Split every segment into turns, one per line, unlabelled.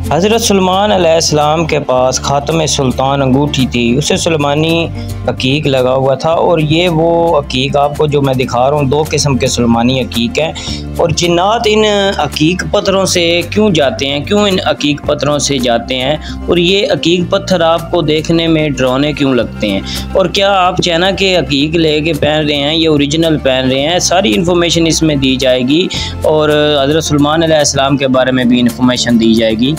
हज़रत सुलेमान अलैहिस्सलाम के पास ख़ातम सुल्तान अंगूठी थी, उसे सुलेमानी अकीक लगा हुआ था। और ये वो अकीक आपको जो मैं दिखा रहा हूँ, दो किस्म के सुलेमानी अकीक हैं। और जिन्नात इन अकीक पत्थरों से क्यों जाते हैं, क्यों इन अकीक पत्थरों से जाते हैं, और ये अकीक पत्थर आपको देखने में डरावने क्यों लगते हैं, और क्या आप चाइना के अकीक लेके पहन रहे हैं या ओरिजिनल पहन रहे हैं, सारी इन्फॉर्मेशन इसमें दी जाएगी। और हज़रत सुलेमान अलैहिस्सलाम के बारे में भी इन्फॉर्मेशन दी जाएगी।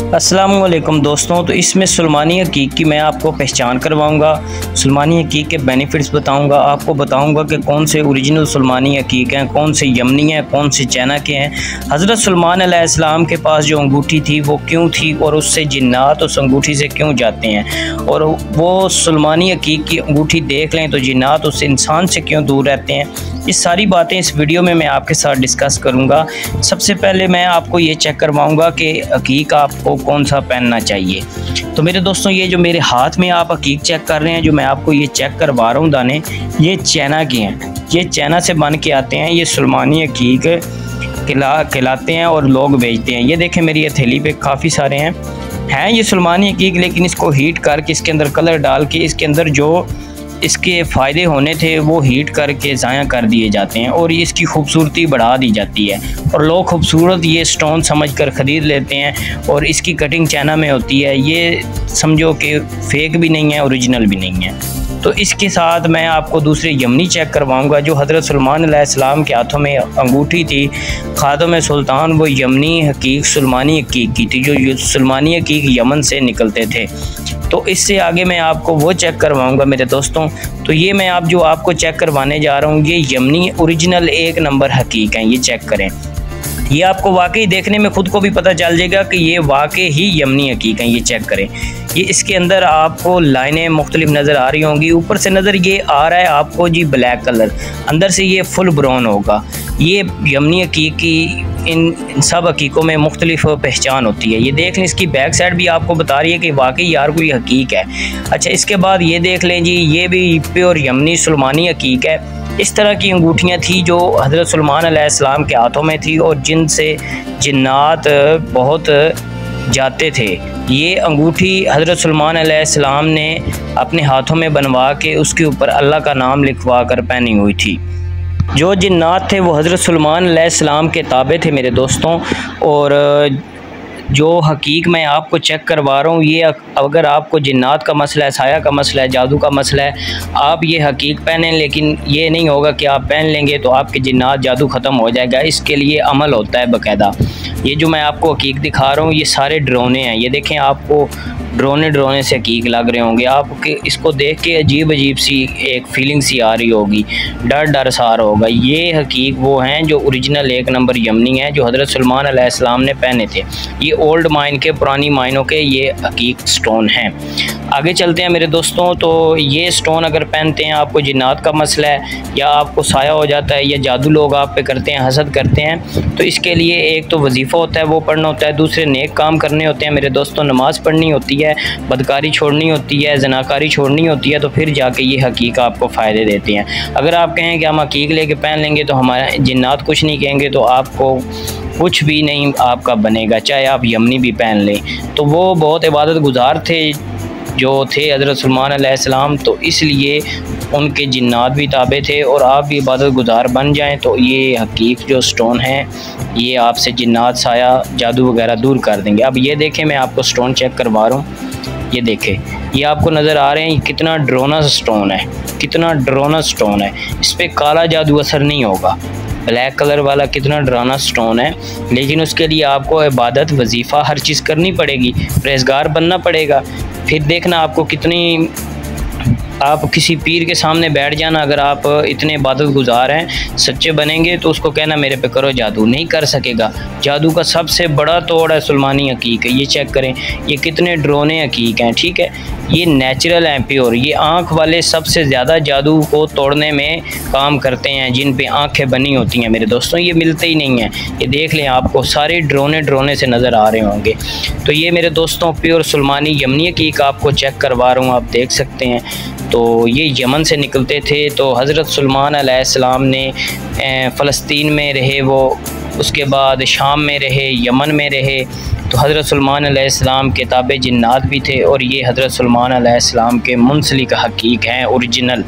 अस्सलामुअलैकुम दोस्तों, तो इसमें सुलेमानी अकीक की मैं आपको पहचान करवाऊंगा, सुलेमानी अकीक के बेनिफिट्स बताऊंगा, आपको बताऊंगा कि कौन से ओरिजिनल सुलेमानी अकीक हैं, कौन से यमनी हैं, कौन से चाइना के हैं। हज़रत सुलेमान अलैहिस्सलाम के पास जो अंगूठी थी वो क्यों थी, और उससे जिन्नात उस अंगूठी से क्यों जाते हैं, और वो सुलेमानी अकीक की अंगूठी देख लें तो जिन्नात उस इंसान से क्यों दूर रहते हैं। ये सारी बातें इस वीडियो में मैं आपके साथ डिस्कस करूँगा। सबसे पहले मैं आपको ये चेक करवाऊँगा कि अकीक आपको कौन सा पहनना चाहिए। तो मेरे दोस्तों, ये जो मेरे हाथ में आप अकीक चेक कर रहे हैं, जो मैं आपको ये चेक करवा रहा हूँ दाने, ये चाइना के हैं, ये चाइना से बन के आते हैं। ये सुलेमानी अकीक कहलाते हैं और लोग बेचते हैं। ये देखें मेरी हथेली पे काफ़ी सारे हैं ये सुलेमानी अकीक, लेकिन इसको हीट करके इसके अंदर कलर डाल के इसके अंदर जो इसके फ़ायदे होने थे वो हीट करके ज़ाया कर दिए जाते हैं और इसकी खूबसूरती बढ़ा दी जाती है। और लोग खूबसूरत ये स्टोन समझकर ख़रीद लेते हैं, और इसकी कटिंग चाइना में होती है। ये समझो कि फ़ेक भी नहीं है, ओरिजिनल भी नहीं है। तो इसके साथ मैं आपको दूसरे यमनी चेक करवाऊंगा। जो हज़रत सुलेमान अलैहिस्सलाम के हाथों में अंगूठी थी ख़ातम सुल्तान, वो यमनी हकीक सुलेमानी अकीक की थी, जो सुलेमानी अकीक यमन से निकलते थे। तो इससे आगे मैं आपको वो चेक करवाऊंगा मेरे दोस्तों। तो ये मैं आपको चेक करवाने जा रहा हूँ, ये यमनी ओरिजिनल 1 नंबर हकीक हैं। ये चेक करें, ये आपको वाकई देखने में ख़ुद को भी पता चल जाएगा कि ये वाकई ही यमनी हकीक हैं। ये चेक करें, ये इसके अंदर आपको लाइनें मुख्तलिफ नज़र आ रही होंगी। ऊपर से नज़र ये आ रहा है आपको जी ब्लैक कलर, अंदर से ये फुल ब्राउन होगा। ये यमनी हकीक की इन सब हकीकों में मुख्तलिफ पहचान होती है। ये देख लें, इसकी बैक साइड भी आपको बता रही है कि वाकई यार कोई हकीक है। अच्छा, इसके बाद ये देख लें जी, ये भी प्योर यमनी सुलेमानी हकीक है। इस तरह की अंगूठियाँ थी जो हज़रत सुलेमान अलैहिस्सलाम के हाथों में थी और जिनसे जिन्नात बहुत जाते थे। ये अंगूठी हज़रत सुलेमान अलैहिस्सलाम ने अपने हाथों में बनवा के उसके ऊपर अल्लाह का नाम लिखवा कर पहनी हुई थी। जो जिन्नात थे वो हज़रत सुलेमान अलैहिस्सलाम के ताबे थे मेरे दोस्तों। और जो हकीक मैं आपको चेक करवा रहा हूँ, ये अगर आपको जिन्नात का मसला है, साया का मसला है, जादू का मसला है, आप ये हकीक पहनें। लेकिन ये नहीं होगा कि आप पहन लेंगे तो आपके जिन्नात जादू ख़त्म हो जाएगा। इसके लिए अमल होता है बाकायदा। ये जो मैं आपको हकीक दिखा रहा हूँ, ये सारे ड्रोने हैं। ये देखें, आपको ड्रोने से हकीक लग रहे होंगे। आपके इसको देख के अजीब सी एक फीलिंग सी आ रही होगी, डर सा आ रहा होगा। ये हकीक वो हैं जो ओरिजिनल 1 नंबर यमनी हैं, जो हज़रत सुलेमान अलैहिस्सलाम ने पहने थे। ये ओल्ड माइन के, पुरानी माइनों के ये हकीक स्टोन हैं। आगे चलते हैं मेरे दोस्तों। तो ये स्टोन अगर पहनते हैं, आपको जिन्नात का मसला है या आपको साया हो जाता है या जादू लोग आप पे करते हैं, हसद करते हैं, तो इसके लिए एक तो वजीफ़ा होता है वो पढ़ना होता है, दूसरे नेक काम करने होते हैं मेरे दोस्तों, नमाज़ पढ़नी होती है, बदकारी छोड़नी होती है, जनाकारी छोड़नी होती है, तो फिर जाके ये हकीक आपको फ़ायदे देते हैं। अगर आप कहें कि हम हकीक लेके पहन लेंगे तो हमारे जिन्नात कुछ नहीं कहेंगे, तो आपको कुछ भी नहीं आपका बनेगा, चाहे आप यमनी भी पहन लें। तो वो बहुत इबादत गुजार थे जो थे हज़रत सुलेमान अलैहिस्सलाम, तो इसलिए उनके जिन्नात भी ताबे थे। और आप भी इबादत गुजार बन जाएं तो ये हकीक जो स्टोन हैं, ये आपसे जिन्नात, साया, जादू वगैरह दूर कर देंगे। अब ये देखें, मैं आपको स्टोन चेक करवा रहा हूँ। ये देखें, ये आपको नज़र आ रहे हैं, कितना ड्रोना स्टोन है, कितना ड्रोना स्टोन है। इस पर काला जादू असर नहीं होगा, ब्लैक कलर वाला कितना डराना स्टोन है। लेकिन उसके लिए आपको इबादत, वजीफ़ा, हर चीज़ करनी पड़ेगी, परहेज़गार बनना पड़ेगा। फिर देखना आपको कितनी, आप किसी पीर के सामने बैठ जाना, अगर आप इतने इबादत गुजार हैं, सच्चे बनेंगे, तो उसको कहना मेरे पे करो जादू, नहीं कर सकेगा। जादू का सबसे बड़ा तोड़ है सुलेमानी हकीक है। ये चेक करें, ये कितने ड्रोने हकीक हैं, ठीक है। ये नेचुरल हैं, प्योर। ये आँख वाले सबसे ज़्यादा जादू को तोड़ने में काम करते हैं, जिन पे आँखें बनी होती हैं मेरे दोस्तों, ये मिलते ही नहीं हैं। ये देख लें, आपको सारे ड्रोने से नज़र आ रहे होंगे। तो ये मेरे दोस्तों प्योर सुलेमानी यमनी हकीक आपको चेक करवा रहा हूँ, आप देख सकते हैं। तो ये यमन से निकलते थे। तो हज़रत सुलेमान अलैहिस्सलाम ने फ़लस्तीन में रहे, वो उसके बाद शाम में रहे, यमन में रहे, तो हज़रत सुलेमान अलैहिस्सलाम के ताबे जिन्नात भी थे और ये हज़रत सुलेमान अलैहिस्सलाम के मुंसलिक हकीक हैं ओरिजिनल,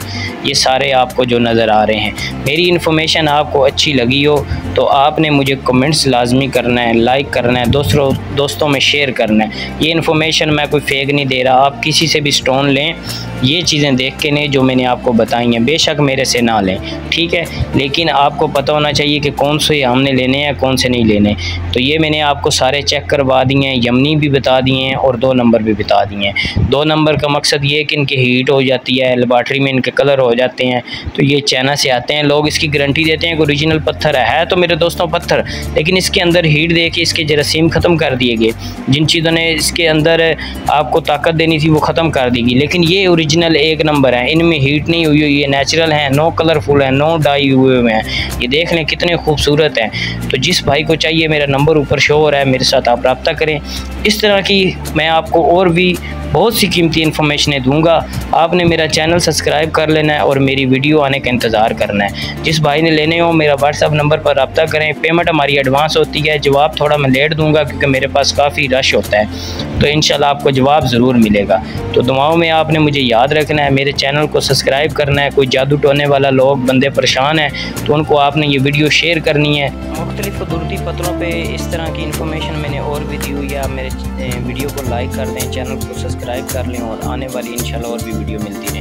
ये सारे आपको जो नज़र आ रहे हैं। मेरी इन्फॉर्मेशन आपको अच्छी लगी हो तो आपने मुझे कमेंट्स लाजमी करना है, लाइक करना है, दोस्तों में शेयर करना है। ये इन्फॉर्मेशन मैं कोई फेक नहीं दे रहा, आप किसी से भी स्टोन लें, ये चीज़ें देख के नहीं जो मैंने आपको बताई हैं, बेशक मेरे से ना लें, ठीक है, लेकिन आपको पता होना चाहिए कि कौन से हमने लेने हैं कौन से नहीं लेने। तो ये मैंने आपको सारे चेक करवा दिए हैं, यमनी भी बता दिए हैं और 2 नंबर भी बता दिए हैं। 2 नंबर का मकसद ये है कि इनकी हीट हो जाती है, लेबॉर्ट्री में इनके कलर हो जाते हैं, तो ये चाइना से आते हैं, लोग इसकी गारंटी देते हैं कि ओरिजिनल पत्थर है तो मेरे दोस्तों पत्थर, लेकिन इसके अंदर हीट दे के इसके जरासीम ख़त्म कर दिए गए, जिन चीज़ों ने इसके अंदर आपको ताकत देनी थी वो ख़त्म कर दी गई। लेकिन ये ओरिजिनल 1 नंबर है, इनमें हीट नहीं हुई, ये नेचुरल हैं, नो कलरफुल है, नो डाई हुए हैं, ये देख लें कितने खूबसूरत हैं। तो जिस भाई को चाहिए मेरा नंबर ऊपर शो हो रहा है, मेरे साथ आप रब्ता करें। इस तरह की मैं आपको और भी बहुत सी कीमती इन्फॉर्मेशनें दूंगा, आपने मेरा चैनल सब्सक्राइब कर लेना है और मेरी वीडियो आने का इंतज़ार करना है। जिस भाई ने लेने हो मेरा व्हाट्सअप नंबर पर रब्ता करें। पेमेंट हमारी एडवांस होती है, जवाब थोड़ा मैं लेट दूंगा क्योंकि मेरे पास काफ़ी रश होता है, तो इंशाल्लाह आपको जवाब ज़रूर मिलेगा। तो दुआओं में आपने मुझे याद रखना है, मेरे चैनल को सब्सक्राइब करना है। कोई जादू टोने वाला लोग बंदे परेशान हैं तो उनको आपने ये वीडियो शेयर करनी है। मुख्तलिफ कुदरती पत्थरों पे इस तरह की इन्फॉर्मेशन मैंने और भी दी हुई है, आप मेरे वीडियो को लाइक कर दें, चैनल को सब्सक्राइब कर लें और आने वाली इंशाल्लाह और भी वीडियो मिलती रहें।